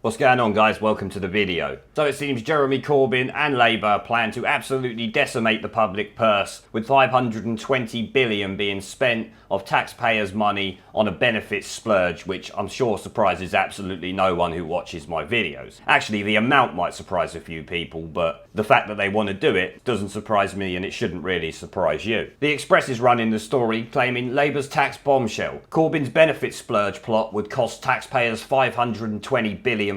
What's going on, guys? Welcome to the video. So it seems Jeremy Corbyn and Labour plan to absolutely decimate the public purse, with 520 billion being spent of taxpayers' money on a benefits splurge, which I'm sure surprises absolutely no one who watches my videos. Actually, the amount might surprise a few people, but the fact that they want to do it doesn't surprise me, and it shouldn't really surprise you. The Express is running the story claiming Labour's tax bombshell. Corbyn's benefits splurge plot would cost taxpayers £520 billion,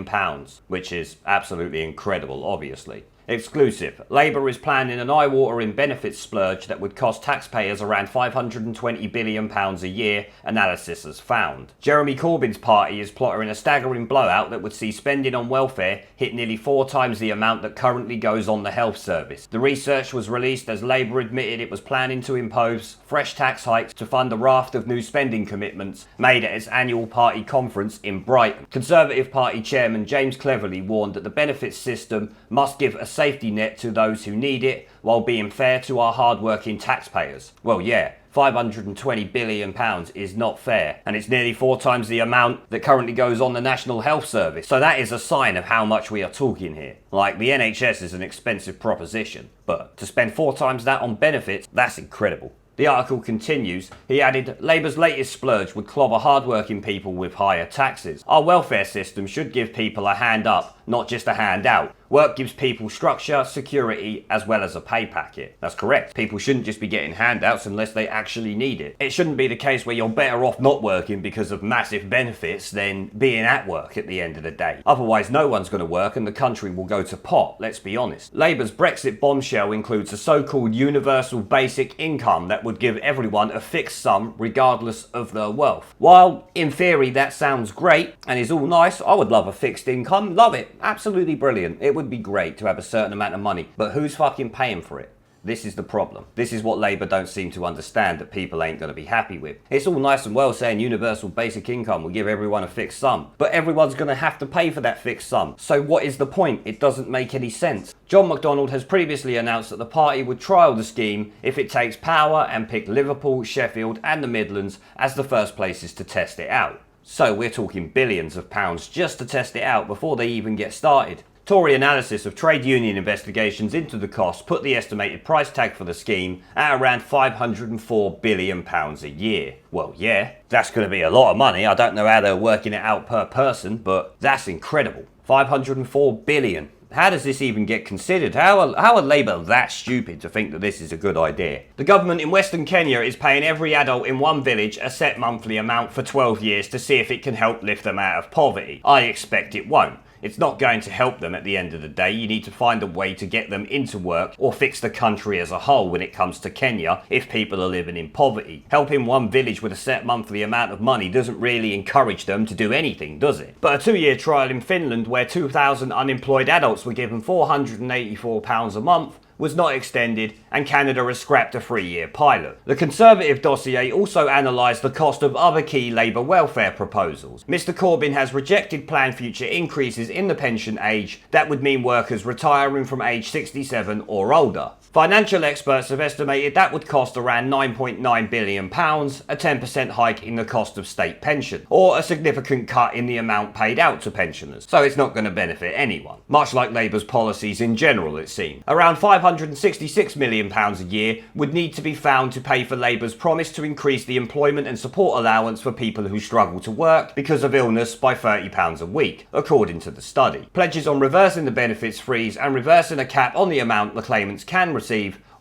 which is absolutely incredible, obviously. Exclusive. Labour is planning an eye-watering benefits splurge that would cost taxpayers around £520 billion a year, analysis has found. Jeremy Corbyn's party is plotting a staggering blowout that would see spending on welfare hit nearly 4 times the amount that currently goes on the health service. The research was released as Labour admitted it was planning to impose fresh tax hikes to fund a raft of new spending commitments made at its annual party conference in Brighton. Conservative Party Chairman James Cleverly warned that the benefits system must give a safety net to those who need it while being fair to our hard-working taxpayers. Well, yeah, £520 billion is not fair, and it's nearly 4 times the amount that currently goes on the National Health Service. So that is a sign of how much we are talking here. Like, the NHS is an expensive proposition, but to spend 4 times that on benefits, that's incredible. The article continues. He added, Labour's latest splurge would clobber hard-working people with higher taxes. Our welfare system should give people a hand up, not just a hand out. Work gives people structure, security, as well as a pay packet. That's correct. People shouldn't just be getting handouts unless they actually need it. It shouldn't be the case where you're better off not working because of massive benefits than being at work at the end of the day. Otherwise, no one's going to work and the country will go to pot, let's be honest. Labour's Brexit bombshell includes a so-called universal basic income that would give everyone a fixed sum regardless of their wealth. While, in theory, that sounds great and is all nice, I would love a fixed income. Love it. Absolutely brilliant. It would be great to have a certain amount of money, but who's fucking paying for it? This is the problem. This is what Labour don't seem to understand, that people ain't going to be happy with. It's all nice and well saying universal basic income will give everyone a fixed sum, but everyone's going to have to pay for that fixed sum. So what is the point? It doesn't make any sense. John McDonnell has previously announced that the party would trial the scheme if it takes power and pick Liverpool, Sheffield and the Midlands as the first places to test it out. So we're talking billions of pounds just to test it out before they even get started. Tory analysis of trade union investigations into the cost put the estimated price tag for the scheme at around £504 billion a year. Well, yeah, that's going to be a lot of money. I don't know how they're working it out per person, but that's incredible. £504 billion. How does this even get considered? How are Labour that stupid to think that this is a good idea? The government in Western Kenya is paying every adult in one village a set monthly amount for 12 years to see if it can help lift them out of poverty. I expect it won't. It's not going to help them at the end of the day. You need to find a way to get them into work or fix the country as a whole when it comes to Kenya if people are living in poverty. Helping one village with a set monthly amount of money doesn't really encourage them to do anything, does it? But a 2-year trial in Finland where 2,000 unemployed adults were given £484 a month was not extended, and Canada has scrapped a 3-year pilot. The Conservative dossier also analysed the cost of other key Labour welfare proposals. Mr Corbyn has rejected planned future increases in the pension age that would mean workers retiring from age 67 or older. Financial experts have estimated that would cost around £9.9 billion, a 10% hike in the cost of state pension, or a significant cut in the amount paid out to pensioners. So it's not going to benefit anyone. Much like Labour's policies in general, it seems. Around £566 million a year would need to be found to pay for Labour's promise to increase the employment and support allowance for people who struggle to work because of illness by £30 a week, according to the study. Pledges on reversing the benefits freeze and reversing a cap on the amount the claimants can receive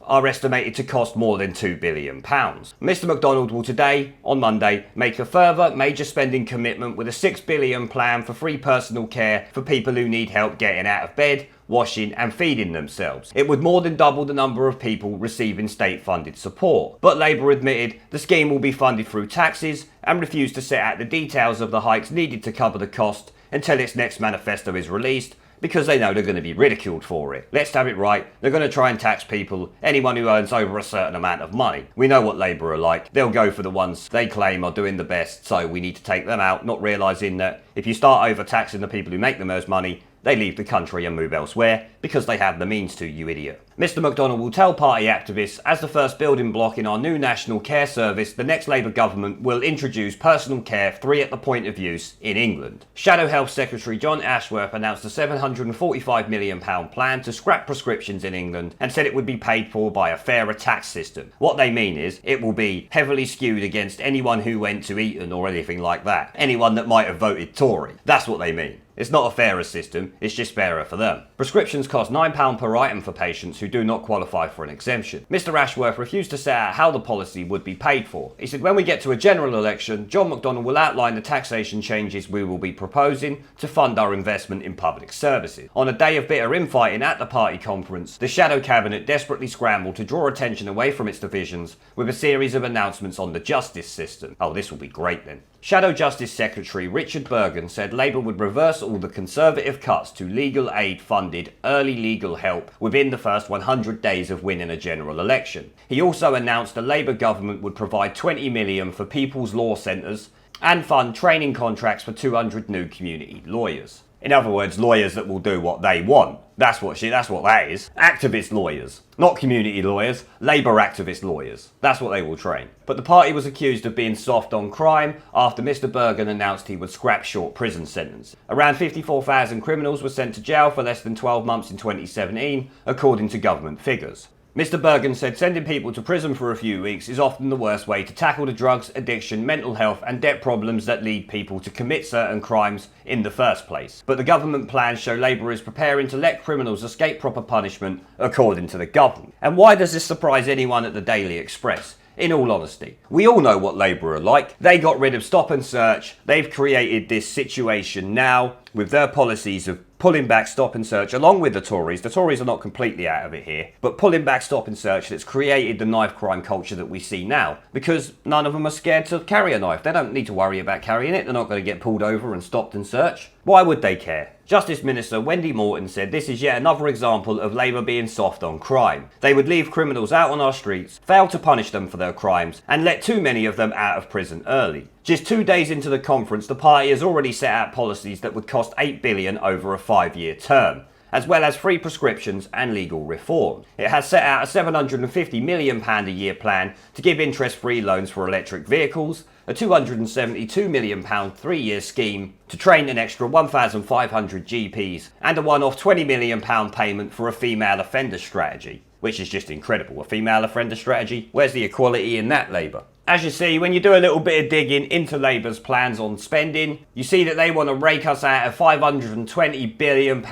are estimated to cost more than £2 billion. Mr McDonald will today, on Monday, make a further major spending commitment with a £6 billion plan for free personal care for people who need help getting out of bed, washing and feeding themselves. It would more than double the number of people receiving state-funded support. But Labour admitted the scheme will be funded through taxes and refused to set out the details of the hikes needed to cover the cost until its next manifesto is released, because they know they're going to be ridiculed for it. Let's have it right. They're going to try and tax people, anyone who earns over a certain amount of money. We know what Labour are like. They'll go for the ones they claim are doing the best, so we need to take them out, not realising that if you start overtaxing the people who make the most money, they leave the country and move elsewhere, because they have the means to, you idiot. Mr McDonnell will tell party activists, as the first building block in our new national care service, the next Labour government will introduce personal care free at the point of use in England. Shadow Health Secretary John Ashworth announced a £745 million plan to scrap prescriptions in England and said it would be paid for by a fairer tax system. What they mean is it will be heavily skewed against anyone who went to Eton or anything like that. Anyone that might have voted Tory. That's what they mean. It's not a fairer system, it's just fairer for them. Prescriptions cost £9 per item for patients who do not qualify for an exemption. Mr Ashworth refused to set out how the policy would be paid for. He said when we get to a general election, John McDonnell will outline the taxation changes we will be proposing to fund our investment in public services. On a day of bitter infighting at the party conference, the shadow cabinet desperately scrambled to draw attention away from its divisions with a series of announcements on the justice system. Oh, this will be great then. Shadow Justice Secretary Richard Bergen said Labour would reverse all the Conservative cuts to legal aid funded early legal help within the first 100 days of winning a general election. He also announced the Labour government would provide $20 million for people's law centres and fund training contracts for 200 new community lawyers. In other words, lawyers that will do what they want. That's what that is. Activist lawyers. Not community lawyers, Labour activist lawyers. That's what they will train. But the party was accused of being soft on crime after Mr Bergen announced he would scrap short prison sentences. Around 54,000 criminals were sent to jail for less than 12 months in 2017, according to government figures. Mr Bergen said sending people to prison for a few weeks is often the worst way to tackle the drugs, addiction, mental health and debt problems that lead people to commit certain crimes in the first place. But the government plans show Labour is preparing to let criminals escape proper punishment, according to the government. And why does this surprise anyone at the Daily Express? In all honesty, we all know what Labour are like. They got rid of stop and search. They've created this situation now with their policies of pulling back stop and search along with the Tories. The Tories are not completely out of it here, but pulling back stop and search that's created the knife crime culture that we see now because none of them are scared to carry a knife. They don't need to worry about carrying it. They're not going to get pulled over and stopped and searched. Why would they care? Justice Minister Wendy Morton said this is yet another example of Labour being soft on crime. They would leave criminals out on our streets, fail to punish them for their crimes, and let too many of them out of prison early. Just 2 days into the conference, the party has already set out policies that would cost $8 billion over a 5-year term, as well as free prescriptions and legal reform. It has set out a £750 million a year plan to give interest-free loans for electric vehicles, a £272 million 3-year scheme to train an extra 1,500 GPs, and a one-off £20 million payment for a female offender strategy. Which is just incredible. A female offender strategy? Where's the equality in that, Labour? As you see, when you do a little bit of digging into Labour's plans on spending, you see that they want to rake us out of £520 billion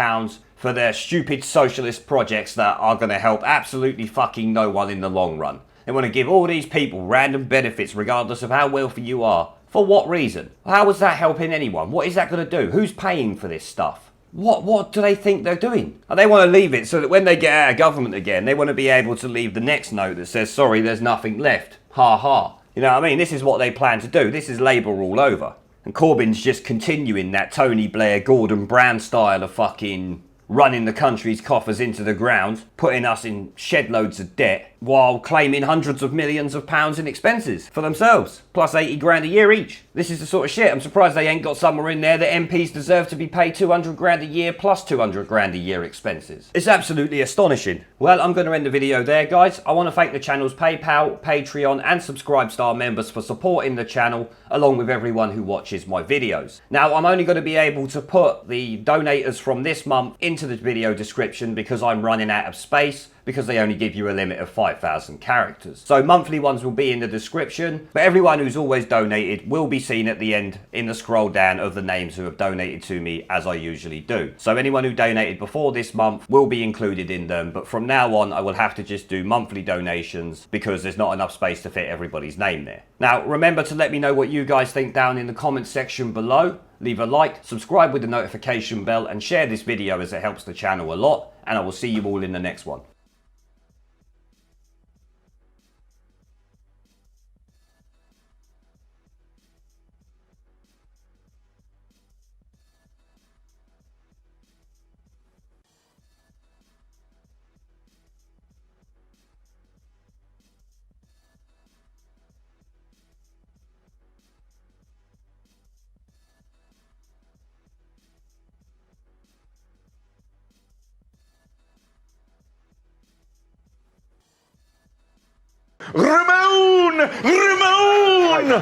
for their stupid socialist projects that are going to help absolutely fucking no one in the long run. They want to give all these people random benefits regardless of how wealthy you are. For what reason? How is that helping anyone? What is that going to do? Who's paying for this stuff? What do they think they're doing? They want to leave it so that when they get out of government again, they want to be able to leave the next note that says, sorry, there's nothing left. Ha ha. You know what I mean? This is what they plan to do. This is Labour all over. And Corbyn's just continuing that Tony Blair, Gordon Brown style of fucking running the country's coffers into the ground, putting us in shed loads of debt, while claiming hundreds of millions of pounds in expenses for themselves, plus 80 grand a year each. This is the sort of shit. I'm surprised they ain't got somewhere in there that MPs deserve to be paid 200 grand a year plus 200 grand a year expenses. It's absolutely astonishing. Well, I'm going to end the video there, guys. I want to thank the channel's PayPal, Patreon and Subscribe Star members for supporting the channel, along with everyone who watches my videos. Now, I'm only going to be able to put the donators from this month into the video description because I'm running out of space, because they only give you a limit of 5,000 characters. So monthly ones will be in the description, but everyone who's always donated will be seen at the end in the scroll down of the names who have donated to me, as I usually do. So anyone who donated before this month will be included in them, but from now on I will have to just do monthly donations because there's not enough space to fit everybody's name there. Now remember to let me know what you guys think down in the comments section below. Leave a like, subscribe with the notification bell and share this video as it helps the channel a lot, and I will see you all in the next one. Ramon! Ramon!